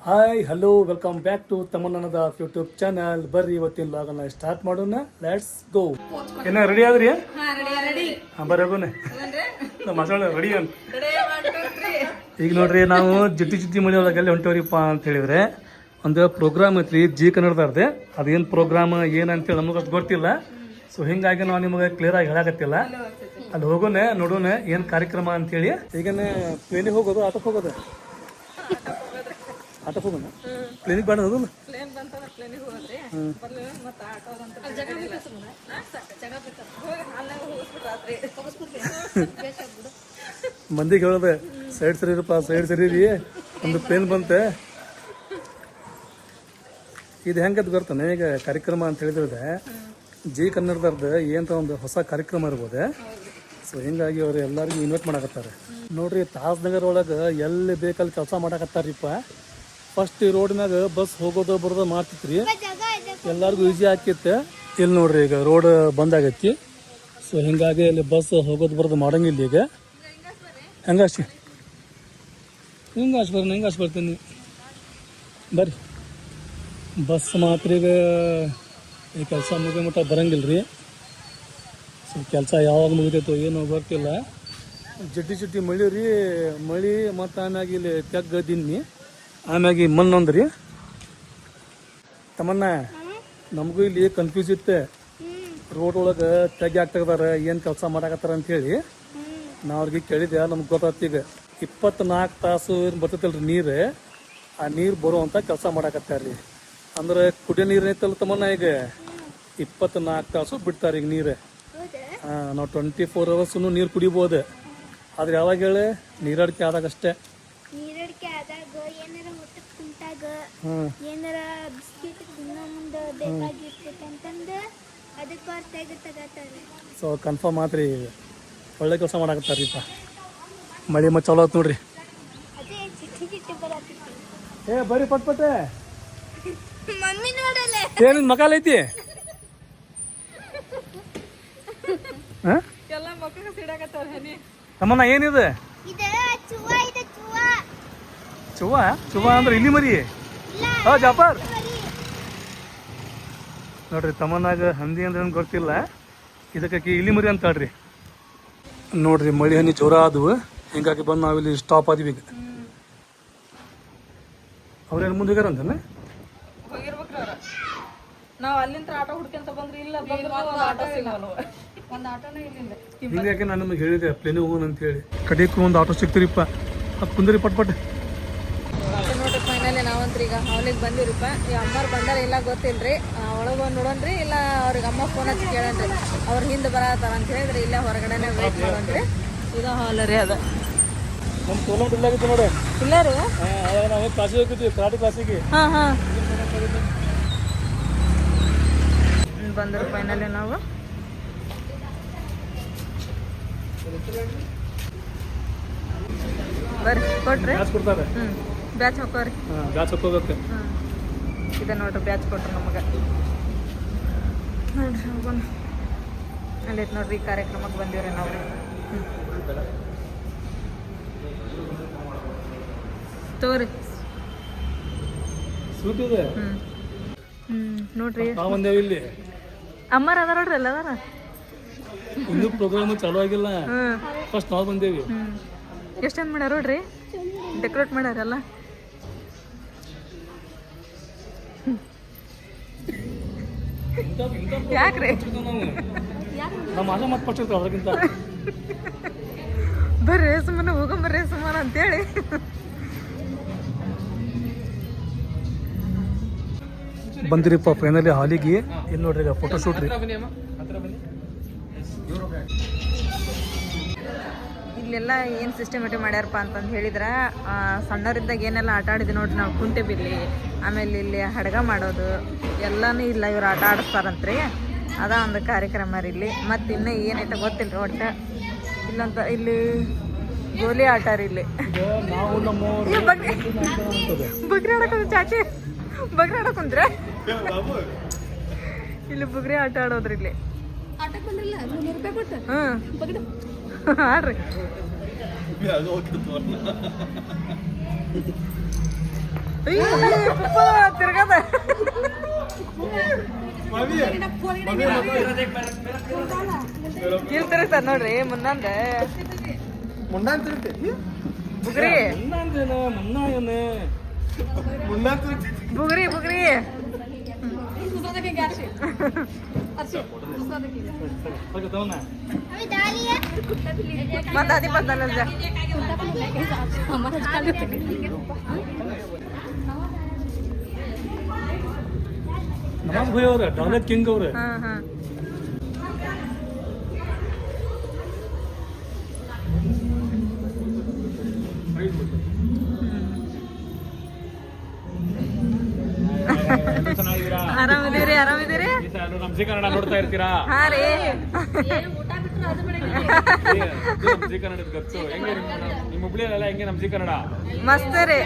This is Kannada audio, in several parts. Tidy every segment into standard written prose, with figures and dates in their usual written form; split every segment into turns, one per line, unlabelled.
Hi hello welcome back to ತಮ್ಮಣ್ಣನದ ಯೂಟ್ಯೂಬ್ ಚಾನಲ್. ಬರ್ರಿ ಇವತ್ತಿನ ಲಾಗನ್ನ ಸ್ಟಾರ್ಟ್ ಮಾಡೋಣ. Let's go. ಏನ ರೆಡಿ ಆದ್ರಿ? ಬರ್ರಿ ಹೋಗೋಣ. ಮಸಾಲೆ ರೆಡಿ ಅಂತ ಈಗ ನೋಡ್ರಿ, ನಾವು ಜಿಟ್ಟಿ ಮನೆ ಒಳಗಲ್ಲಿ ಹೊಂಟವ್ರಿಪ್ಪ ಅಂತ ಹೇಳಿದ್ರೆ ಒಂದು ಪ್ರೋಗ್ರಾಮ್ ಐತ್ರಿ ಜಿ ಕನ್ನಡದಾರ್ದೆ. ಅದೇನು ಪ್ರೋಗ್ರಾಮ್ ಏನಂತೇಳಿ ನಮಗೆ ಅದು ಗೊತ್ತಿಲ್ಲ. ಸೊ ಹಿಂಗಾಗಿ ನಾವು ನಿಮಗೆ ಕ್ಲಿಯರ್ ಆಗಿ ಹೇಳಕತ್ತಿಲ್ಲ. ಅಲ್ಲಿ ಹೋಗೋಣ, ನೋಡೋಣ ಏನು ಕಾರ್ಯಕ್ರಮ ಅಂತೇಳಿ. ಈಗನೇ ಟ್ರೈನಿಗೆ ಹೋಗೋದು, ಆಟೋಕ್ಕೆ ಹೋಗೋದು? ಆಟೋಕ್ಕೆ ಹೋಗೋಣ. ಕ್ಲಿನಿಕ್ ಬೇಡ ಹೋಗೋಣ. ಮಂದಿಗೆ ಹೇಳೋದೆ ಸೈಡ್ ಸರಿರಪ್ಪ, ಸೈಡ್ ಸರಿರಿ, ಒಂದು ಪ್ಲೇನ್ ಬಂತೆ. ಇದು ಹೆಂಗದ್ ಗೊತ್ತಾನೆ ಈಗ ಕಾರ್ಯಕ್ರಮ ಅಂತ ಹೇಳಿದ್ರೆ ಜಿ ಕನ್ನಡದವ್ರದ್ದು ಏನಂತ ಒಂದು ಹೊಸ ಕಾರ್ಯಕ್ರಮ ಇರ್ಬೋದು. ಸೊ ಹಿಂಗಾಗಿ ಅವ್ರು ಎಲ್ಲರಿಗೂ ಇನ್ವೈಟ್ ಮಾಡಕತ್ತಾರೆ. ನೋಡ್ರಿ, ತಾಜ್ನಗರ್ ಒಳಗೆ ಎಲ್ಲಿ ಬೇಕಲ್ಲಿ ಕೆಲಸ ಮಾಡಕತ್ತಾರಿಪ್ಪ. ಫಸ್ಟ್ ಈ ರೋಡ್ನಾಗ ಬಸ್ ಹೋಗೋದು ಬರೋದು ಮಾಡ್ತಿತ್ರಿ, ಎಲ್ಲರಿಗೂ ಈಸಿ ಆಕಿತ್ತು. ಇಲ್ಲಿ ನೋಡ್ರಿ ಈಗ ರೋಡ್ ಬಂದ್ ಆಗೈತಿ. ಸೊ ಹಿಂಗಾಗಿ ಇಲ್ಲಿ ಬಸ್ ಹೋಗೋದು ಬರೋದು ಮಾಡಂಗಿಲ್ಲ. ಈಗ ಹೆಂಗಾಸಿ ಹಿಂಗಾಸಿ ಬರ್ರಿ, ಹೆಂಗಾಸಿ ಬರ್ತೀನಿ ಬರ್ರಿ. ಬಸ್ ಮಾತ್ರ ಈಗ ಈ ಕೆಲಸ ಮುಗಿದ ಮಟ್ಟ ಬರಂಗಿಲ್ಲ ರೀ. ಸೊ ಕೆಲಸ ಯಾವಾಗ ಮುಗಿತೈತೋ ಏನೋ ಗೊತ್ತಿಲ್ಲ. ಜಡ್ಡಿ ಮಳಿ ರೀ, ಮಳಿ ಮತ್ತು ಆಮ್ಯಾಗ ಇಲ್ಲಿ ತೆಗ್ಗದಿನ್ನಿ, ಆಮ್ಯಾಗ ಮಣ್ಣೊಂದ್ರಿ. ತಮ್ಮನ್ನ ನಮಗೂ ಇಲ್ಲಿ ಕನ್ಫ್ಯೂಸ್ ಇತ್ತು. ರೋಡ್ ಒಳಗೆ ತೆಗಿ ಆಗ್ತದಾರ, ಏನು ಕೆಲಸ ಮಾಡಾಕತ್ತಾರ ಅಂತೇಳಿ ನಾವು ಅವ್ರಿಗೆ ಕೇಳಿದ್ದೆ. ನಮ್ಗೆ ಗೊತ್ತಾಯ್ತು ಈಗ 24 ತಾಸು ಬರ್ತೈತಲ್ರಿ ನೀರು, ಆ ನೀರು ಬರುವಂಥ ಕೆಲಸ ಮಾಡಾಕತ್ತಾರ್ರಿ. ಅಂದ್ರೆ ಕುಡಿಯೋ ನೀರು ಐತಲ್ಲ ತಮ್ಮನ್ನ, ಈಗ 24 ತಾಸು ಬಿಡ್ತಾರೆ ಈಗ ನೀರು. ನಾವು 24 hours ನೀರು ಕುಡಿಬೋದು. ಆದ್ರೆ ಯಾವಾಗ ಹೇಳಿ, ನೀರಡಿಕೆ ಆದಾಗ ಅಷ್ಟೇ. ಸೊ ಕನ್ಫರ್ಮ್ ಆತ್ರಿ, ಒಳ್ಳೆ ಕೆಲಸ ಮಾಡಾಕತ್ತಾರೀಪ. ಮಳಿ ಮತ್ತೆ ಚಲೋ ಆತ್ ನೋಡ್ರಿ. ಏ ಬರ್ರಿ ಪಟ್ಪಟ್ಟೆ, ಏನಿನ್ ಮಕಾಲ್ ಐತಿ? ತಮ್ಮನ್ನ ಏನಿದೆ? ಚುವ್ವ ಚುವ್ವ ಅಂದ್ರೆ ಇಲ್ಲಿ ಮರಿ. ಜಾಫರ್ ನೋಡ್ರಿ, ತಮ್ಮನಾಗ ಹಂದಿ ಅಂದ್ರೆ ಏನು ಗೊತ್ತಿಲ್ಲ, ಇದಕ್ಕೆ ಇಲ್ಲಿ ಮರಿ ಅಂತಾಳ್ರಿ. ನೋಡ್ರಿ, ಮಳಿ ಹನಿ ಜೋರ ಆದವು, ಹಿಂಗಾಗಿ ಬಂದು ನಾವಿಲ್ಲಿ ಸ್ಟಾಪ್ ಆದಿವಿ. ಈಗ ಅವ್ರೇನು ಮುಂದೆ ಹೋಗ್ಯಾರಂತಾನೆ.
ನಾವು ಅಲ್ಲಿಂದ ಆಟೋ ಹುಡ್ಕೊಂತ ಬಂದ್ರಿ, ಇಲ್ಲ
ಹಿಂಗಾಗಿ ನಾನು ನಿಮಗೆ ಹೇಳಿದೆ ಪ್ಲೇನಿಗೆ ಹೋಗೋಣ ಅಂತ ಹೇಳಿ. ಕಡೆಗೂ ಒಂದು ಆಟೋ ಸಿಗ್ತೀರಿಪ್ಪ, ಅದು ಕುಂದ್ರಿ ಪಟ್ಪಟ್ಟೆ.
ನೋಡ್ರಿ, ಫೈನಲಿ ನಾವಂತ್ರಿ ಈಗ ಅವಲಿಗೆ ಬಂದಿರಿಪ್ಪ. ಈ ಅಮ್ಮವ್ರು ಬಂದಾರ ಇಲ್ಲ ಗೊತ್ತಿಲ್ರಿ. ಒಳಗೆ ನೋಡೋಣ್ರಿ, ಇಲ್ಲ ಅವ್ರಿಗೆ ಅಮ್ಮ ಫೋನ್ ಹಚ್ಚಿ ಕೇಳನ್ರಿ ಅವ್ರ ಹಿಂದೆ ಬರತ್ತಾರ ಅಂತ ಹೇಳಿದ್ರಿ. ಇಲ್ಲೇ ಹೊರಗಡೆನೆ ವೇಟ್ ಮಾಡೋಣ್ರಿ. ಇದು ಹಾಲ್ ರೀ, ಅದ
ನಮ್ಮ ಸೋಲಂ ಇಲ್ಲಾಗಿತ್ತು ನೋಡಿ.
ಇಲ್ಲ ರೀ,
ನಾವು ಕ್ಲಾಸಿಗೆ ಹೋಗಿದ್ವಿ, ಕರಾಟೆ ಕ್ಲಾಸಿಗೆ.
ಹಾಂ ಬಂದರು ಫೈನಲಿ ನಾವು. ಬರ್ರಿ ಕೊಟ್ರಿ,
ಕೊಡ್ತಾರೆ.
ಬ್ಯಾಚ್ ಹಾಕೋರಿ.
ಬ್ಯಾಚ್ ಹಾಕೋಬೇಕು.
ಇದೆ ನೋಡ್ರಿ, ಬ್ಯಾಚ್ ಕೊಟ್ರಿ ನಮಗೆ. ನೋಡ್ರಿ ಹೋಗೋಣ. ಅಲ್ಲೈತೆ ನೋಡ್ರಿ, ಈ ಕಾರ್ಯಕ್ರಮಕ್ಕೆ ಬಂದಿವ್ರಿ ನಾವು. ತಗೋರಿ
ಸ್ವೀಟ್ ಇದೆ.
ನೋಡ್ರಿ,
ನಾವು ಬಂದೇವಿ ಇಲ್ಲಿ.
ಅಮ್ಮಾರ ಅದಾರ ನೋಡ್ರಿ, ಎಲ್ಲ ಅದಾರ.
ಇನ್ನೂ ಪ್ರೋಗ್ರಾಮ್ ಚಾಲೂ ಆಗಿಲ್ಲ, ಫಸ್ಟ್ ನಾವು ಬಂದೇವಿ.
ಎಷ್ಟು ಚಂದ ಮಾಡ್ಯಾರ ನೋಡ್ರಿ, ಡೆಕೋರೇಟ್ ಮಾಡ್ಯಾರಲ್ಲ. ಯಾಕ್ರಿ
ನಮ್ಮ ಆಗ ಮತ್ತೆ ಫಸ್ಟ್ ಇರ್ತಾವೆ ಅದಕ್ಕಿಂತ.
ಬರ್ರಿ ಸುಮ್ಮನೆ ಹೋಗಂಬರ್ರಿ ಸುಮ್ಮನೆ ಅಂತೇಳಿ.
ಬಂದಿರಿಪ್ಪ ಫೈನಲಿ ಹಾಲಿಗೆ. ಇಲ್ಲಿ ನೋಡ್ರಿ, ಈಗ ಫೋಟೋ ಶೂಟ್ ರೀ.
ಇಲ್ಲೆಲ್ಲ ಏನು ಸಿಸ್ಟಮೆಟಿಕ್ ಮಾಡ್ಯಾರಪ್ಪ ಅಂತಂದು ಹೇಳಿದ್ರೆ, ಸಣ್ಣವರಿದ್ದಾಗ ಏನೆಲ್ಲ ಆಟ ಆಡಿದ್ವಿ ನೋಡ್ರಿ ನಾವು. ಕುಂಟೆ ಬಿಲ್ಲಿ, ಆಮೇಲೆ ಇಲ್ಲಿ ಹಡಗ ಮಾಡೋದು ಎಲ್ಲನೂ ಇಲ್ಲ ಇವ್ರು ಆಟ ಆಡಿಸ್ತಾರಂತ್ರಿ. ಅದ ಒಂದು ಕಾರ್ಯಕ್ರಮ ರೀ ಇಲ್ಲಿ. ಮತ್ತು ಇನ್ನೂ ಏನೈತೆ ಗೊತ್ತಿಲ್ಲ ರೀ ಒಟ್ಟು. ಇಲ್ಲಂತ ಇಲ್ಲಿ ಗೋಲಿ ಆಟ ರೀ ಇಲ್ಲಿ. ಬಗ್ರಿ ಆಡೋದು ಚಾಚಿ, ಬಗ್ರಿ ಆಡೋಕುಂದ್ರೆ ಇಲ್ಲಿ ಬುಗ್ರಿ ಆಟ ಆಡೋದ್ರಿ ಇಲ್ಲಿ. ಆಡ್ರಿ ತಿರ್ಗದ ಇಲ್ಲಿ ತಿರುಗ್ತದ ನೋಡ್ರಿ ಮುಂದಂದ ಬುಗ್ರಿ ಬುಗ್ರಿ ಬುಗ್ರಿ ಮತ್ತೆ ಅದಿ ಬಂದಲ್ಲ
ನವಾಜ್ ಭಾಯ್ ಅವ್ರ ಡಾಲರ್ ಕಿಂಗ್ ಅವ್ರ
ಆರಾಮಿದ್ದೀರಿ ಆರಾಮಿದ್ದೀರಿ
ನಮ್ ಜಿ ಕನ್ನಡ ನೋಡ್ತಾ ಇರ್ತೀರಾ?
ಹಾ ರೀ
ಜಿ ಕನ್ನಡ ಗೊತ್ತು ಹೆಂಗೆ ನಿಮ್ ಹುಬ್ಳಿಯಲ್ಲ ಹೆಂಗೆ ನಮ್ ಜಿ ಕನ್ನಡ
ಮಸ್ತ್ ರೀ.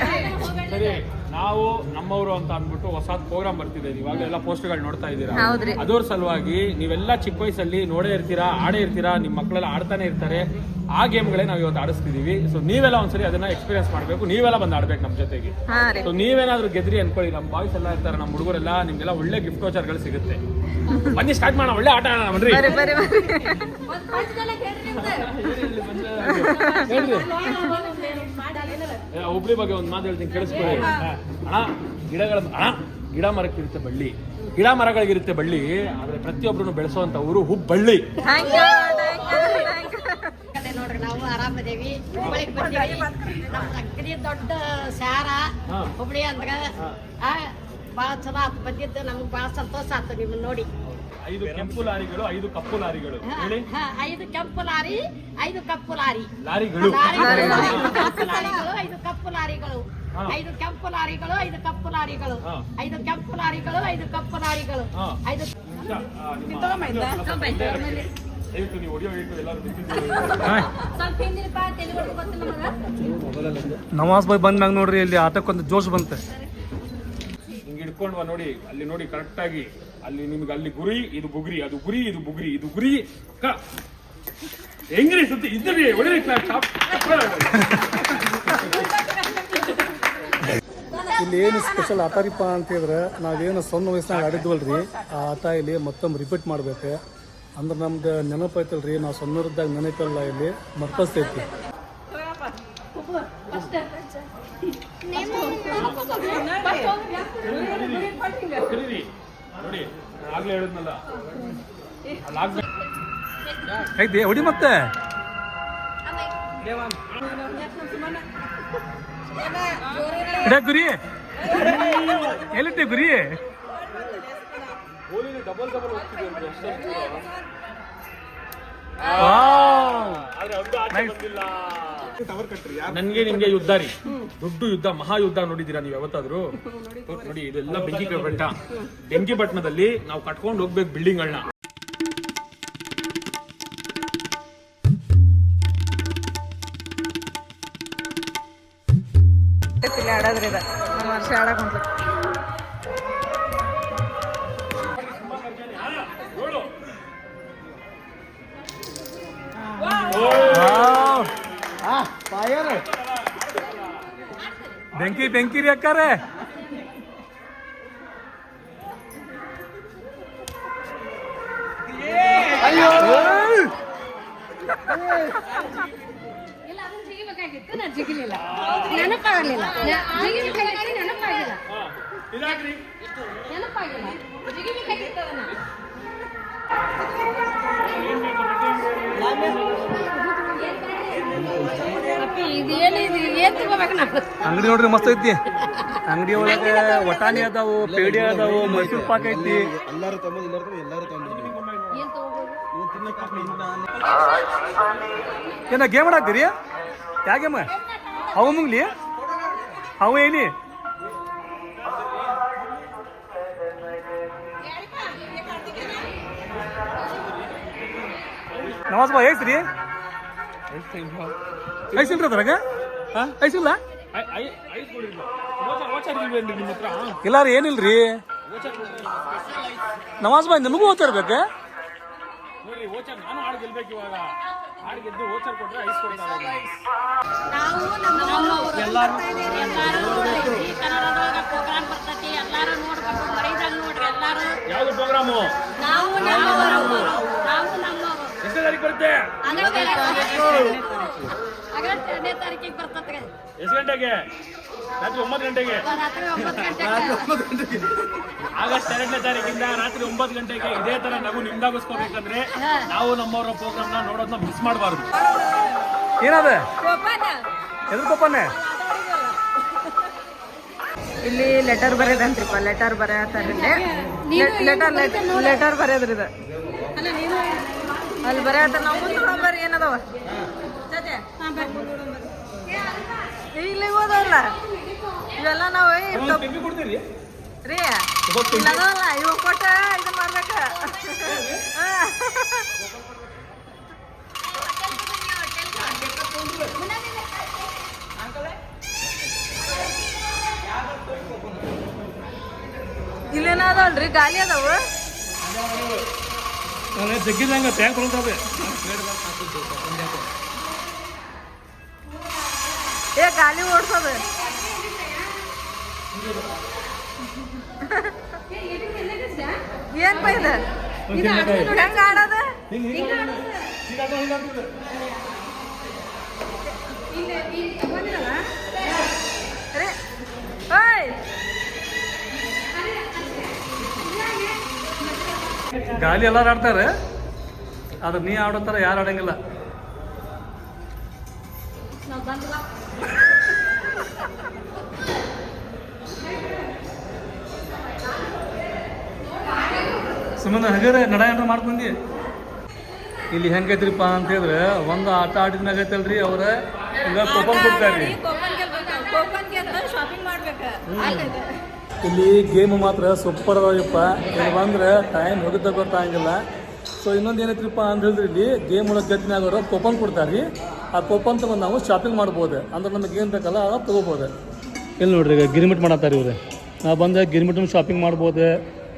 ಸರಿ, ನಾವು ನಮ್ಮವರು ಅಂತ ಅಂದ್ಬಿಟ್ಟು ಹೊಸ ಪ್ರೋಗ್ರಾಮ್ ಬರ್ತಿದೆ. ಇವಾಗ ಎಲ್ಲ ಪೋಸ್ಟ್ಗಳು ನೋಡ್ತಾ ಇದ್ದೀರಾ.
ಹೌದ್ರಿ.
ಅದರ ಸಲುವಾಗಿ ನೀವೆಲ್ಲ ಚಿಕ್ಕ ವಯಸ್ಸಲ್ಲಿ ನೋಡೇ ಇರ್ತೀರಾ, ಆಡೇ ಇರ್ತೀರಾ, ನಿಮ್ ಮಕ್ಕಳೆಲ್ಲ ಆಡ್ತಾನೆ ಇರ್ತಾರೆ. ಆ ಗೇಮ್ಗಳೇ ನಾವು ಇವತ್ತು ಆಡಿಸ್ತಿದೀವಿ. ಸೊ ನೀವೆಲ್ಲ ಒಂದ್ಸರಿ ಅದನ್ನ ಎಕ್ಸ್ಪೀರಿಯನ್ಸ್ ಮಾಡ್ಬೇಕು, ನೀವೆಲ್ಲ ಬಂದು ಆಡ್ಬೇಕು ನಮ್ ಜೊತೆಗೆ.
ಹಾ ರೀ.
ಸೊ ನೀವೇನಾದ್ರೂ ಗೆದ್ರಿ ಅನ್ಕೊಳ್ಳಿ, ನಮ್ಮ ಬಾಯ್ಸ್ ಎಲ್ಲ ಇರ್ತಾರೆ, ನಮ್ಮ ಹುಡುಗರೆಲ್ಲ, ನಿಮ್ಗೆಲ್ಲ ಒಳ್ಳೆ ಗಿಫ್ಟ್ ವೋಚರ್ಗಳು ಸಿಗುತ್ತೆ. ಬನ್ನಿ ಸ್ಟಾರ್ಟ್ ಮಾಡೋಣ, ಒಳ್ಳೆ ಆಟ ಆಡೋಣ ಬನ್ರಿ.
ಬರ್ರಿ ಬರ್ರಿ ಬರ್ರಿ.
ಹೇಳ್ರಿ ಹುಬ್ಳಿ ಬಗ್ಗೆ ಒಂದು ಮಾತು ಹೇಳ್ತೀನಿ ಕೇಳಿಸ್ಕೊಳ್ಳಿ. ಅಣ್ಣ ಗಿಡ ಮರಕ್ಕಿರುತ್ತೆ ಬಳ್ಳಿ, ಗಿಡ ಮರಗಳಿಗಿರುತ್ತೆ ಬಳ್ಳಿ, ಆದ್ರೆ ಪ್ರತಿಯೊಬ್ಬರನ್ನು ಬೆಳೆಸುವಂತ ಊರು ಹುಬ್ಬಳ್ಳಿ.
ನೋಡ್ರಿ ನಾವು ಆರಾಮದೇವಿ. ಹುಬ್ಬಳ್ಳಿಗೆ ಬಂದೀವಿ. ನಮ್ಮ ಅಗ್ರಿ ದೊಡ್ಡ ಶಾರ ಹುಬ್ಬಳ್ಳಿ ಅಂದ್ರ ಭಾಳ ಚಲೋ ಆತು ಬಂದಿದ್ದು. ನಮ್ಗೆ ಭಾಳ ಸಂತೋಷ ಆಯ್ತು ನಿಮ್ಮನ್ನ ನೋಡಿ.
5 ಕೆಂಪು ಲಾರಿಗಳು, 5 ಕಪ್ಪು ಲಾರಿಗಳು ಹೇಳಿ.
5 ಕೆಂಪು ಲಾರಿ, 5 ಕಪ್ಪು ಲಾರಿ,
ಲಾರಿಗಳು
5 ಕಪ್ಪು ಲಾರಿಗಳು, 5 ಕಪ್ಪು ಲಾರಿಗಳು, 5 ಕೆಂಪು ಲಾರಿಗಳು, 5 ಕಪ್ಪು ಲಾರಿಗಳು, 5 ಕೆಂಪು ಲಾರಿಗಳು, 5 ಕಪ್ಪು ಲಾರಿಗಳು, 5
ನೀವು ಹೊಡಿಯೋ ಎಲ್ಲರೂ
ನವಾಜ್ ಭಾಯ್ ಬಂದ್ಮ್ಯಾಗ ನೋಡ್ರಿ ಇಲ್ಲಿ ಆಟಕ್ಕೊಂದು ಜೋಶ್ ಬಂತೆ.
ಹಿಂಗೆ ಹಿಡ್ಕೊಂಡ್ವಾ ನೋಡಿ, ಅಲ್ಲಿ ನೋಡಿ ಕರೆಕ್ಟ್ ಆಗಿ ಅಲ್ಲಿ ನಿಮ್ಗೆ ಅಲ್ಲಿ ಗುರಿ, ಇದು ಬುಗ್ರಿ, ಅದು ಗುರಿ, ಇದು ಬುಗ್ರಿ, ಇದು ಗುರಿ ಹೆಂಗ್ರಿ ಸುತ್ತಿ ಇದ್ರಿ ಹೊಡಿ.
ಇಲ್ಲಿ ಏನು ಸ್ಪೆಷಲ್ ಆಟರಿಪ್ಪ ಅಂತಂದ್ರೆ ನಾವೇನು ಸಣ್ಣ ವಯಸ್ಸಿನಾಗ ಆಡಿದ್ವಲ್ರಿ, ಆ ಆಟ ಇಲ್ಲಿ ಮತ್ತೊಮ್ಮೆ ರಿಪೀಟ್ ಮಾಡ್ಬೇಕು. ಅಂದ್ರೆ ನಮ್ದು ನೆನಪೈತಲ್ರಿ, ನಾವು ಸಣ್ಣವ್ರದ್ದಾಗ ನೆನಪಲ್ಲ ಇಲ್ಲಿ ಮರ್ತಸ್ತೈತಿ.
ನೋಡಿ ಆಗ್ಲೇ ಹೇಳಿದ್ನಲ್ಲ,
ಐತಿ ಹೊಡಿ ಮತ್ತೆ. ಇಡ ಗುರಿ ಎಲ್ಲಿಟ್ಟೆ ಗುರಿ?
ಡಬಲ್ ಹೋಗ್ತಿದೆ. ನನ್ಗೆ ನಿಮ್ಗೆ ಯುದ್ಧ ರೀ, ದೊಡ್ಡ ಯುದ್ಧ, ಮಹಾಯುದ್ಧ ನೋಡಿದೀರಾ ನೀವು ಯಾವತ್ತಾದ್ರೂ? ನೋಡಿ ಇದೆಲ್ಲ ಬೆಂಕಿ ಬೆಟ್ಟ. ಬೆಂಕಿ ಪಟ್ಟಣದಲ್ಲಿ ನಾವು ಕಟ್ಕೊಂಡು ಹೋಗ್ಬೇಕು ಬಿಲ್ಡಿಂಗ್ಗಳನ್ನ.
ಆಡೋದ್ರಿ ನಮ್ಮ ವರ್ಷ ಆಡಕ್ ಹೊಂಟ್ರಿ.
ಬೆಂಕಿ ಬೆಂಕಿ ರೀ ಅಕ್ಕಾರೆ.
ಜಿಗಿಲಿಲ್ಲ, ನೆನಪಾಗಲಿಲ್ಲ, ನೆನಪಾಗಿಲ್ಲ, ನೆನಪಾಗಿಲ್ಲ, ಜಿಗಿಬೇಕಾಗಿತ್ತದನ್ನ.
ಅಂಗಡಿ ನೋಡ್ರಿ ಮಸ್ತ್ ಐತಿ. ಅಂಗಡಿ ಒಳಗೆ ವಟಾಣಿ ಅದಾವು, ಪೇಡಿ ಅದಾವು, ಮೈಸೂರು ಪಾಕ್ ಐತಿ. ಏನ ಗೇಮ್ ಆಡಾಕ್ತೀರಿ? ಯಾವ ಗೇಮ್? ಅವು ಮುಂಗ್ಲಿ ಅವು ಏನಿ? ನವಾಜ್ ಭಾಯ್ ಐಸ್ರಿ? ಐಸಿಲ್ರಿ ಅದ್ರಾಗ? ಐಸಿಲ್ಲ ಇಲ್ಲ ರೀ, ಏನಿಲ್ರಿ. ನವಾಜ್ ಭಾಯ್ ನಿಮಗೂ ಓದ್ತಾ ಇರ್ಬೇಕು.
ನೋಡ್ರಿ ವೋಚರ್ ನಾನು ಹಾಡು ಗೆಲ್ಬೇಕು ಇವಾಗ. ಹಾಡು ಗೆದ್ದು ವೋಚರ್ ಕೊಟ್ರೆ ಐಸ್ ಕೊಡ್ತಾರೆ.
ನಾವು ನಮ್ಮ ಎಲ್ಲರೂ ನೋಡ್ರಿ ಈ ಕನ್ನಡದೊಳಗ ಪ್ರೋಗ್ರಾಮ್ ಬರ್ತೈತಿ, ಎಲ್ಲಾರು ನೋಡ್ಬೇಕು, ಮರಿದಾಗ ನೋಡ್ರಿ ಎಲ್ಲಾರು.
ಯಾವ್ದು ಪ್ರೋಗ್ರಾಮು?
ನಾವು ನಮ್ಮವರು.
ಎಷ್ಟನೇ ತಾರೀಕು ಬರುತ್ತೆ?
ಆಗಸ್ಟ್ 2ನೇ ತಾರೀಕಿಗೆ ಬರ್ತೈತೆ.
ಎಷ್ಟು ಗಂಟೆಗೆ? ರಾತ್ರಿ 9 ಗಂಟೆಗೆ.
ರಾತ್ರಿ 9 ಗಂಟೆಗೆ.
ಆಗಸ್ಟ್ 2ನೇ ತಾರೀಕಿಂದ ರಾತ್ರಿ 9 ಗಂಟೆಗೆ ಇದೇ ತರ ನಾವು ನಿಮ್ದಾಗಿಸ್ಕೋಬೇಕಂದ್ರೆ ನಾವು ನಮ್ಮವರ ಪ್ರೋಗ್ರಾಮ್ನ ನೋಡೋದನ್ನ ಮಿಸ್ ಮಾಡಬಾರ್ದು.
ಏನದ ಎದ್ರ ಕೋಪನೆ?
ಇಲ್ಲಿ ಲೆಟರ್ ಬರೆಯದಂತ್ರಿಪ್ಪ, ಲೆಟರ್ ಬರೆಯತ್ತಾರ. ಲೆಟರ್ ಬರೆಯೋದ್ರಿ ಇದು. ಅಲ್ಲಿ ಬರೆಯತ್ತ. ನಾವು ಮುಂದೆ ಬರ್ರಿ ಏನದವ ಇಲ್ಲಿ ಓದಲ್ಲ ಇವೆಲ್ಲ ನಾವು
ಕೊಡ್ತೀರಿ
ರೀ ಇಲ್ಲದಲ್ಲ ಇವಾಗ ಕೊಟ್ಟ ಇದನ್ನ ಮಾಡ್ಬೇಕ. ಇಲ್ಲೇನ ಅದಾವಲ್ರಿ ಗಾಲಿ ಅದಾವ.
ಜಗ್ಗಿದಂಗ ಟ್ಯಾಂಕ್ ಹೊಲ್ತಾವೆ.
ಏ ಗಾಲಿ ಓಡ್ಸೋದು ಏನ್ ಬೈದ ಹೆಂಗ ಆಡೋದ?
ಗಾಲಿ ಎಲ್ಲಾರು ಆಡ್ತಾರೆ, ಆದ್ರೆ ನೀ ಆಡೋತಾರ ಯಾರು ಆಡಂಗಿಲ್ಲ. ಸುಮ್ಮನೆ ಹಗರ ನಡ ಏನ್ರ ಮಾಡ್ಕೊಂಡಿ. ಇಲ್ಲಿ ಹೆಂಗೈತ್ರಿಪ್ಪ ಅಂತ ಹೇಳಿದ್ರೆ ಒಂದು ಆಟ ಆಡಿದ್ಮ್ಯಾಗ ಐತಲ್ರಿ ಅವ್ರ ಈಗ ಕೂಪನ್ ಕೊಡ್ತಾರ್ರಿ. ಇಲ್ಲಿ ಗೇಮ್ ಮಾತ್ರ ಸೂಪರ್ ಅದಾವಪ್ಪ. ಇಲ್ಲಿ ಬಂದ್ರೆ ಟೈಮ್ ಹೋಗಿದ್ದ ಗೊತ್ತಾಗಂಗಿಲ್ಲ. ಸೊ ಇನ್ನೊಂದು ಏನೈತ್ರಿಪ್ಪ ಅಂತ ಹೇಳಿದ್ರೆ ಇಲ್ಲಿ ಗೇಮ್ ಒಳಗೆ ಗೆದ್ಮ್ಯಾಗ ಅವರು ಕೂಪನ್ ಕೊಡ್ತಾರೆ. ಆ ಕೂಪನ್ ತಗೊಂಡು ನಾವು ಶಾಪಿಂಗ್ ಮಾಡ್ಬೋದು. ಅಂದ್ರೆ ನಮಗೆ ಏನು ಬೇಕಲ್ಲ ಅವಾಗ ತೊಗೋಬೋದು. ಇಲ್ಲಿ ನೋಡ್ರಿ ಈಗ ಗಿರಿಮಿಟ್ ಮಾಡತ್ತಾರೆ ಇವ್ರು. ನಾವು ಬಂದು ಗಿರಿಮಿಟ್ ಶಾಪಿಂಗ್ ಮಾಡ್ಬೋದು.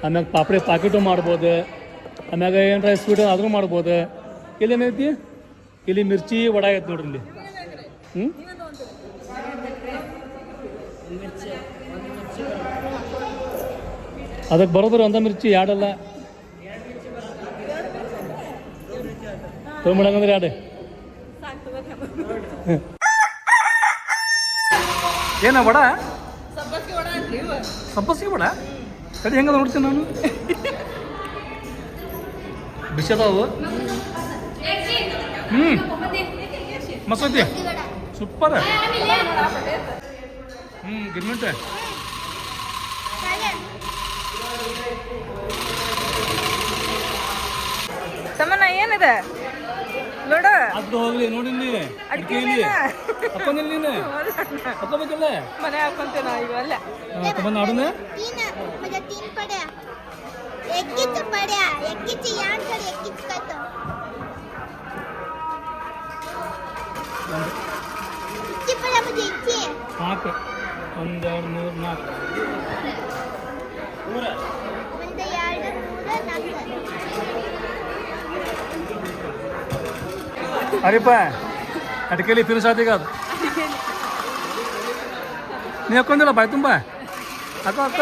ಆಮ್ಯಾಗ ಪಾಪಡಿ ಪಾಕೆಟು ಮಾಡ್ಬೋದು. ಆಮ್ಯಾಗ ಏನರ ಸ್ವೀಟ್ ಆದರೂ ಮಾಡ್ಬೋದು. ಇಲ್ಲಿ ಏನೈತಿ, ಇಲ್ಲಿ ಮಿರ್ಚಿ ವಡ ಐತೆ ನೋಡ್ರಿ ಇಲ್ಲಿ. ಅದಕ್ಕೆ ಬರೋದ್ರಿ ಒಂದ ಮಿರ್ಚಿ ಎರಡಲ್ಲ ತೊಗೊಂಬಿಡಂಗಂದ್ರೆ ಎರಡು. ಏನ ವಡ? ಸಬ್ಬಸ್ಗೆ ವಡ ಕಡಿ ಹೆಂಗದ ನೋಡ್ತೀನಿ ನಾನು. ಬಿಸದವು ಮಸತಿ ಸೂಪರ್. ಗಿರ್ಮಿಂಟ್
ತಮ್ಮನ ಏನಿದೆ ನೋಡ.
ಅದು ಹೋಗ್ಲಿ ನೋಡಿಲ್ಲಿ ಅಡಿಕೆಯಲ್ಲಿ ಹಾಕೊಂಡಿಲ್ಲ ನೀನು ಹಾಕೋಬೇಕಲ್ಲ.
ಮನೆ ಹಾಕೊಂತೇನ ಇವೆಲ್ಲ
ತಮ್ಮನ್ನ ಆಡೋಣ. ಹಾಕು 1 2 3 4 ಅರಿಪ್ಪ ಅಡಿಕೆಲಿ ಫಿನಿಶ್ ಆತೀಗ ಅದು. ನೀ ಹಾಕೊಂಡಿಲ್ಲ ಬಾಯ್ ತುಂಬ ಹಾಕೋ ಅಕ್ಕ.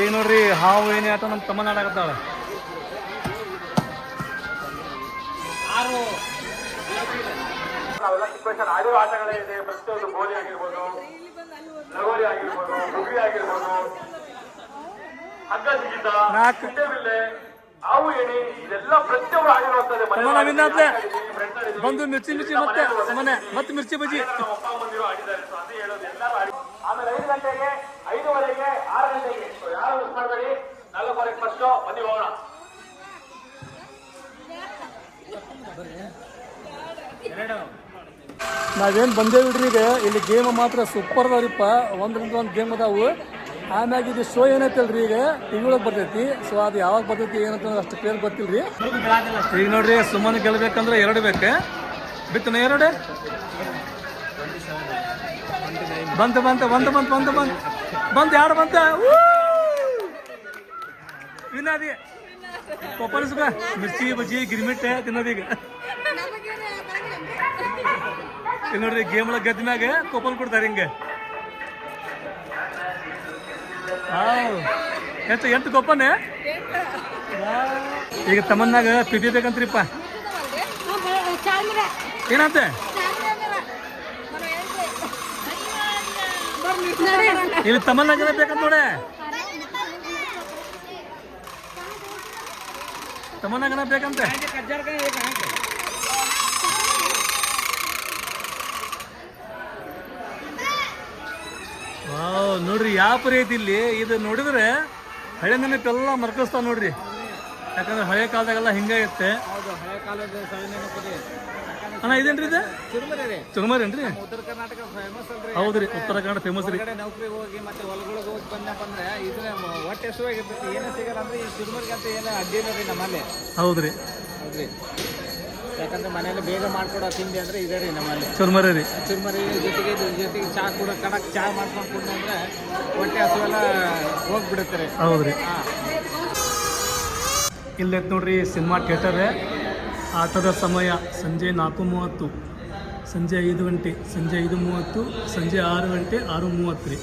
ಈಗ ನೋಡ್ರಿ ಹಾವು ಏನೇ ಆಟ ನಮ್ಮ ತಮ್ಮನ ಆಡಾಕತ್ತಾಳ.
ಆಡಿರೋ ಆಟಗಳೇ ಇದೆ. ಪ್ರತಿಯೊಂದು ಗೋಲಿ ಆಗಿರ್ಬೋದು, ಲಗೋರಿ ಆಗಿರ್ಬೋದು, ಹುಗ್ಗಿ ಆಗಿರ್ಬೋದು, ಹಗ್ಗ ಜಿಗಿತ, ಕುಂಟೆಬಿಲ್ಲೆ, ಹಾವು ಏಣಿ, ಇದೆಲ್ಲ ಪ್ರತಿಯೊಬ್ಬರು ಆಡಿರುವಂತದ್ದು.
ಬಂದು ಮಿರ್ಚಿ ಮತ್ತೆ ಮಿರ್ಚಿ ಬಜ್ಜಿ.
ಆಮೇಲೆ 5 ಗಂಟೆಗೆ 5:30ಗೆ 6 ಗಂಟೆಗೆ ಯಾರು ಮಿಸ್ ಮಾಡಬೇಡಿ. 4:30 ಫಸ್ಟ್ ಬನ್ನಿ ಹೋಗೋಣ.
ನಾವೇನು ಬಂದೇವಿಡ್ರಿ ಈಗ. ಇಲ್ಲಿ ಗೇಮ್ ಮಾತ್ರ ಸೂಪರ್ ಅದಾವ್ರಿಪ್ಪ. ಒಂದ್ರಿಂದ ಒಂದು ಗೇಮ್ ಅದಾವು. ಆಮ್ಯಾಗ ಇದು ಶೋ ಏನೈತಲ್ರಿ ಈಗ ಟಿವಿ ಒಳಗೆ ಬರ್ತೈತಿ. ಸೊ ಅದು ಯಾವಾಗ ಬರ್ತೈತಿ ಏನಂತ ಅಷ್ಟು ಕ್ಲಿಯರ್ ಗೊತ್ತಿಲ್ರಿ. ಈಗ ನೋಡ್ರಿ ಸುಮ್ಮನೆ ಗೆಲ್ಬೇಕಂದ್ರೆ 2 ಬೇಕು. ಬಿತ್ತನ 2 ಬಂತು 2 ಬಂತ ವಿನಾದಿ ಕೊಪ್ಪಳ ಸುಖ ಮಿರ್ಚಿ ಬಜ್ಜಿ ಗಿರ್ಮಿಟ್ ತಿನ್ನೋದೀಗ ಈಗ ನೋಡ್ರಿ ಗೇಮ್ ಒಳಗೆ ಗೆದ್ದ ಮ್ಯಾಗ ಕೊಪ್ಪಲ್ ಕೊಡ್ತಾರೆ ಹಿಂಗೆ ಎಷ್ಟು ಕೊಪ್ಪನೆ ಈಗ ತಮ್ಮನ್ನಾಗ ಪಿಟಿ ಬೇಕಂತ್ರಿಪ್ಪ ಏನಂತ ಇಲ್ಲಿ ತಮ್ಮನ್ನಾಗ ಬೇಕಂತ ನೋಡೆ ತಮ್ಮನ್ನಾಗನ ಬೇಕಂತೆ ವಾವ್ ನೋಡ್ರಿ ಯಾವ ಪರಿ ಐತಿ ಇಲ್ಲಿ ಇದು ನೋಡಿದ್ರೆ ಹಳೆ ನೆನಪೆಲ್ಲ ಮರ್ಕಿಸ್ತಾವ ನೋಡ್ರಿ ಯಾಕಂದ್ರೆ ಹಳೆ ಕಾಲದಾಗೆಲ್ಲ ಹಿಂಗಾಗತ್ತೆ ಅಣ್ಣ ಇದೇನ್ರಿ ಇದು ಚುರುಮರಿ ಏನ್ರಿ
ಉತ್ತರ ಕರ್ನಾಟಕ ಫೇಮಸ್ ಅಲ್ರಿ.
ಹೌದ್ರಿ ಉತ್ತರ ಕನ್ನಡ ಫೇಮಸ್ ರೀ
ಹೊರಗಡೆ ನೌಕರಿಗೆ ಹೋಗಿ ಮತ್ತೆ ಹೊಲಗಳಿಗೆ ಹೋಗಿ ಬಂದಪ್ಪ ಅಂದ್ರೆ ಇದನ್ನ ಹೊಟ್ಟೆ ಹಸುವಾಗಿರ್ತೈತಿ ಏನೂ ಸಿಗಲ್ಲ ಅಂದ್ರೆ ಈ ಚುರುಮರಿಗೆ ಅಂತ ಏನು ಅಡ್ಡಿ ಇಲ್ಲ ರೀ ನಮ್ಮಲ್ಲಿ.
ಹೌದ್ರಿ
ಹೌದ್ರಿ, ಯಾಕಂದ್ರೆ ಮನೆಯಲ್ಲಿ ಬೇಗ ಮಾಡ್ಕೊಡೋ ತಿಂಡಿ ಅಂದ್ರೆ ಇದೆ ರೀ ನಮ್ಮಲ್ಲಿ
ಚುರುಮರಿ ರೀ.
ಚುರುಮರಿ ಜೊತೆಗೆ ಚಹಾ ಕೂಡ ಕಡಕ್ ಚಹಾ ಮಾಡ್ಕೊಂಡು ಕುಡ್ದು ಅಂದ್ರೆ ಹೊಟ್ಟೆ ಹಸುವೆಲ್ಲ ಹೋಗ್ಬಿಡುತ್ತೆ ರೀ.
ಹೌದ್ರಿ, ಇಲ್ಲೈತೆ ನೋಡ್ರಿ ಸಿನಿಮಾ ಥಿಯೇಟರ್. ಆಟದ ಸಮಯ ಸಂಜೆ 4:30, ಸಂಜೆ 5 ಗಂಟೆ, ಸಂಜೆ 5:30, ಸಂಜೆ 6 ಗಂಟೆ 6:30 ರೀ.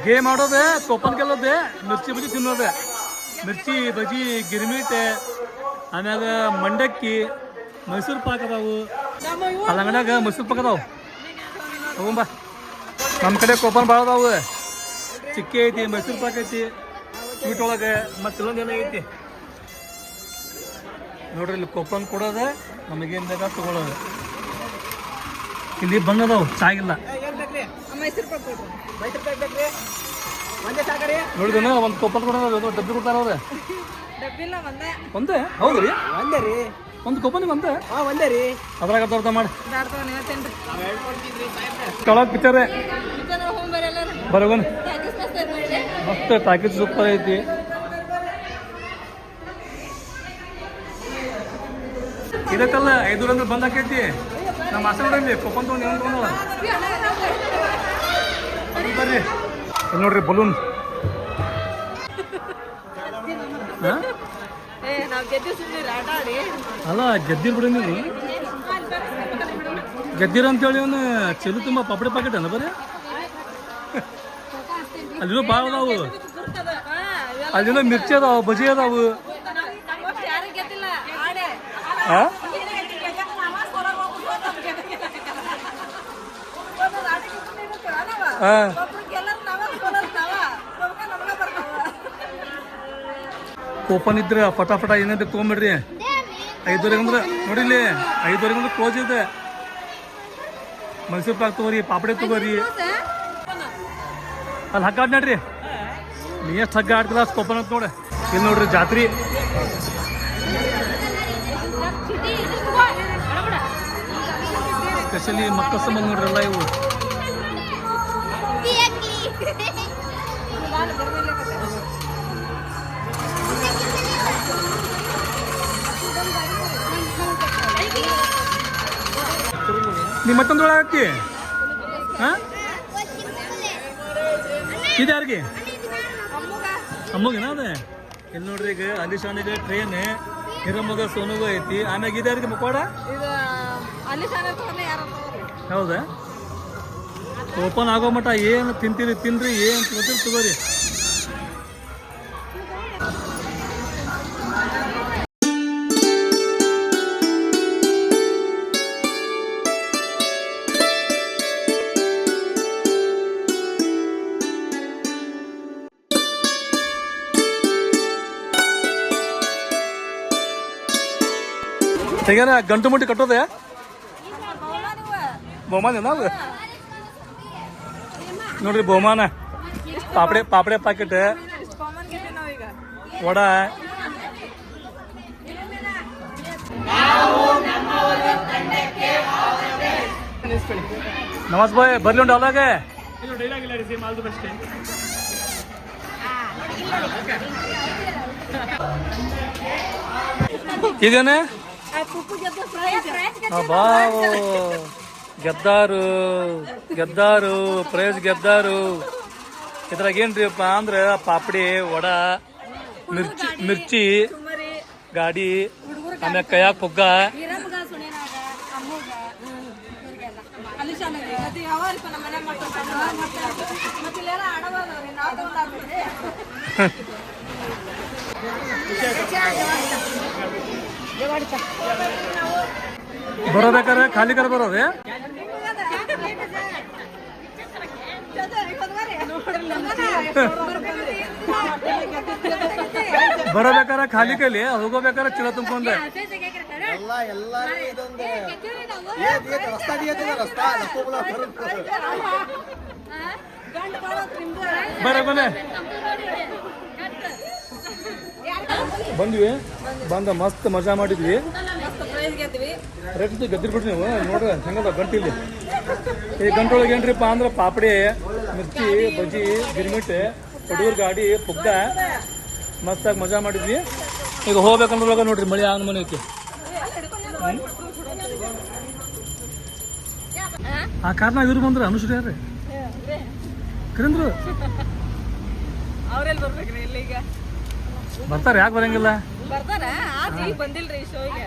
ಗೇಮ್ ಆಡೋದೆ, ಕೊಪ್ಪನ್ ಗೆಲ್ಲೋದೆ, ಮಿರ್ಚಿ ಬಜ್ಜಿ ತಿನ್ನೋದೆ. ಮಿರ್ಚಿ ಬಜ್ಜಿ ಗಿರ್ಮಿಟೆ, ಆಮ್ಯಾಗ ಮಂಡಕ್ಕಿ, ಮೈಸೂರು ಪಾಕ್ ಅದಾವು. ಅಲ್ಲಂಗಡ್ಯಾಗ ಮೈಸೂರು ಪಾಕ್ ಅದಾವು, ತಗೊಂಬ. ನಮ್ಮ ಕಡೆ ಕೊಪ್ಪನ್ ಭಾಳ ಅದಾವು. ಚಿಕ್ಕಿ ಐತಿ, ಮೈಸೂರು ಪಾಕ್ ಐತಿ, ಸ್ವೀಟ್ ಒಳಗೆ ಮತ್ತು ಇಲ್ಲೊಂದೇನ ಐತಿ ನೋಡ್ರಿ. ಇಲ್ಲಿ ಕೊಪ್ಪನ್ ಕೊಡೋದೆ, ನಮಗೇನು ಬೇಕಾ ತಗೊಳ್ಳೋದು. ಇಲ್ಲಿ ಬಂದದಾವು, ಚಾಗಿಲ್ಲ ನೋಡಿದೇನ. ಒಂದು ಕೊಪ್ಪನ್ ಕೊಡೋದು, ಡಬ್ಬಿ ಕೊಡ್ತಾರ ಅವ್ರೆ. ಒಂದೇ ಹೌದ್ರಿ,
ಒಂದೇ ರೀ,
ಒಂದು ಕೊಪ್ಪನಿಗೆ ಒಂದೇ.
ಒಂದೇ ರೀ,
ಅದ್ರಾಗ ಅರ್ಧ ಮಾಡಿ ತೊಳಕ್ ಪಿಕ್ಚರ್ ಬರೋಗನ್ ಮಸ್ತ್ ಟಾಕೀಸ್ ಸೂಪರ್ ಐತಿ. ಇದಕ್ಕಲ್ಲ 5 ಅಂದ್ರೆ ಬಂದ್ ಆಕೈತಿ. ನಮ್ಮ ಆಸೆ ನೋಡಲ್ಲಿ ಕೊಪ್ಪನ್ ತೊಗೊಂಡು ಏನು ತೊಗೊಂಡಲ್ಲ ಬರ್ರಿ. ಇಲ್ಲಿ ನೋಡ್ರಿ ಬಲೂನ್. ಅಲ್ಲ ಗೆದ್ದಿರ್ ಬಿಡಿ ನೀವು, ಗೆದ್ದಿರ ಅಂತೇಳಿ ಅವನು ಚೆಲು ತುಂಬ ಪಾಪಡಿ ಪಾಕೆಟ್ ಅನ್ನ ಬರ್ರಿ. ಅಲ್ಲಿನೂ ಭಾಳ ಅದಾವು, ಅಲ್ಲಿನೂ ಮಿರ್ಚಿ ಅದಾವು, ಬಜಿ ಅದಾವು. ಕೂಪನ್ ಇದ್ರೆ ಫಟಾಫಟ ಏನಾದ್ರು ತೊಗೊಂಬಿಡ್ರಿ. 5:30 ಅಂದ್ರೆ ನೋಡಿಲಿ, 5:30 ಅಂದ್ರೆ ಕ್ಲೋಸ್ ಇದೆ. ಮೈಸೂರು ಪಾಕ್ ತಗೋರಿ, ಪಾಪಡಿ ತಗೋರಿ. ಅಲ್ಲಿ ಹಗ್ಗ ಆಡ್ ನೋಡ್ರಿ, ನೀ ಎಷ್ಟು ಹಗ್ಗ ಆಡ್ತಿಲ್ಲ ಅಷ್ಟು ಕೂಪನ್ ಅಂತ ನೋಡಿ. ಇಲ್ಲಿ ನೋಡ್ರಿ ಜಾತ್ರೆ, ಸ್ಪೆಷಲಿ ಮಕ್ಕಳ ಸಂಬಂಧ ನೋಡ್ರಲ್ಲ ಇವು. ನಿಮ್ಮ ಮತ್ತೊಂದೊಳಗೆ ಹಾಕಿ. ಹಾಂ, ಇದು ಯಾರಿಗೆ? ಅಮ್ಮಗೇನ ಅದೇ. ಇಲ್ಲಿ ನೋಡ್ರಿ, ಈಗ ಅಲಿಶಾನಿಗೆ ಟ್ರೈನ್, ಹಿರಮ್ಮಗ ಸೋನುಗ ಐತಿ. ಆಮ್ಯಾಗ ಇದು ಯಾರಿಗೆ ಮುಖವಾಡ? ಹೌದಾ? ಓಪನ್ ಆಗೋ ಮಟ ಏನು ತಿಂತೀರಿ ತಿನ್ರಿ, ಏನು ತಿಂತೀರಿ ತಗೋರಿ. ತೆಗ್ಯಾರ ಗಂಟು ಮುಟ್ಟಿ ಕಟ್ಟೋದೆ ಬಹುಮಾನ ನಾವು ನೋಡ್ರಿ. ಬಹುಮಾನ ಪಾಪಡೆ ಪ್ಯಾಕೆಟ್, ವಡ. ನಮಸ್ ಬಾಯ್ ಬರ್ಲಿ ಉಂಟು ಅಲ್ಲಾಗೆ. ಇದೇನೆ ಬಾವು ಗೆದ್ದಾರು ಪ್ರೈಸ್ ಗೆದ್ದಾರು. ಇದ್ರಾಗ ಏನ್ರಿಪ್ಪ ಅಂದ್ರೆ ಪಾಪಡಿ, ವಡ, ಮಿರ್ಚಿ ಗಾಡಿ ಆಮ್ಯಾಗ ಕೈಯಾಗ ಪುಗ್ಗ ಬರೋಬೇಕಾರೆ ಖಾಲಿ ಕರ ಬರೋದೆ ಬರಬೇಕಾರ ಖಾಲಿ ಕೈಲಿ ಹೋಗೋಬೇಕಾರೆ ಚೀಲ ತುಂಬ್ಕೊಂಡೆ ಬರ ಬನ್ನಿ ಬಂದ್ವಿ ಬಂದ ಮಸ್ತ್ ಮಜಾ ಮಾಡಿದ್ವಿ ರೇಟ್ ಗದ್ದಿರ್ ಬಿಡ್ರಿ ನೀವು ನೋಡ್ರಿ ಹೆಂಗದ ಗಂಟಿಲ್ಲಿ ಈ ಗಂಟೊಳಗೆ ಏನ್ರಿಪ್ಪ ಅಂದ್ರೆ ಪಾಪಡಿ ಮಿರ್ಚಿ ಬಜ್ಜಿ ಗಿರ್ಮಿಟ್ ಹುಡುಗರ ಗಾಡಿ ಪುಗ್ಗ ಮಸ್ತಾಗಿ ಮಜಾ ಮಾಡಿದ್ವಿ ಈಗ ಹೋಗ್ಬೇಕಂದ್ರೊಳಗ ನೋಡ್ರಿ ಮಳೆ ಆನ್ ಮನೆ ಐತಿ ಆ ಕಾರ್ನಾಗ ಇವ್ರು ಬಂದ್ರ ಅನುಶ್ರೀ ಯಾರ್ರಿ ಕರೇಂದ್ರು
ಅವ್ರೆಲ್ಲಿ ಬರ್ಬೇಕ್ರಿ ಇಲ್ಲಿ ಈಗ
ಬರ್ತಾರೆ ಯಾಕೆ ಬರಂಗಿಲ್ಲ
ಬರ್ತಾರ ಬಂದಿಲ್ರಿ ಶೋಗೆ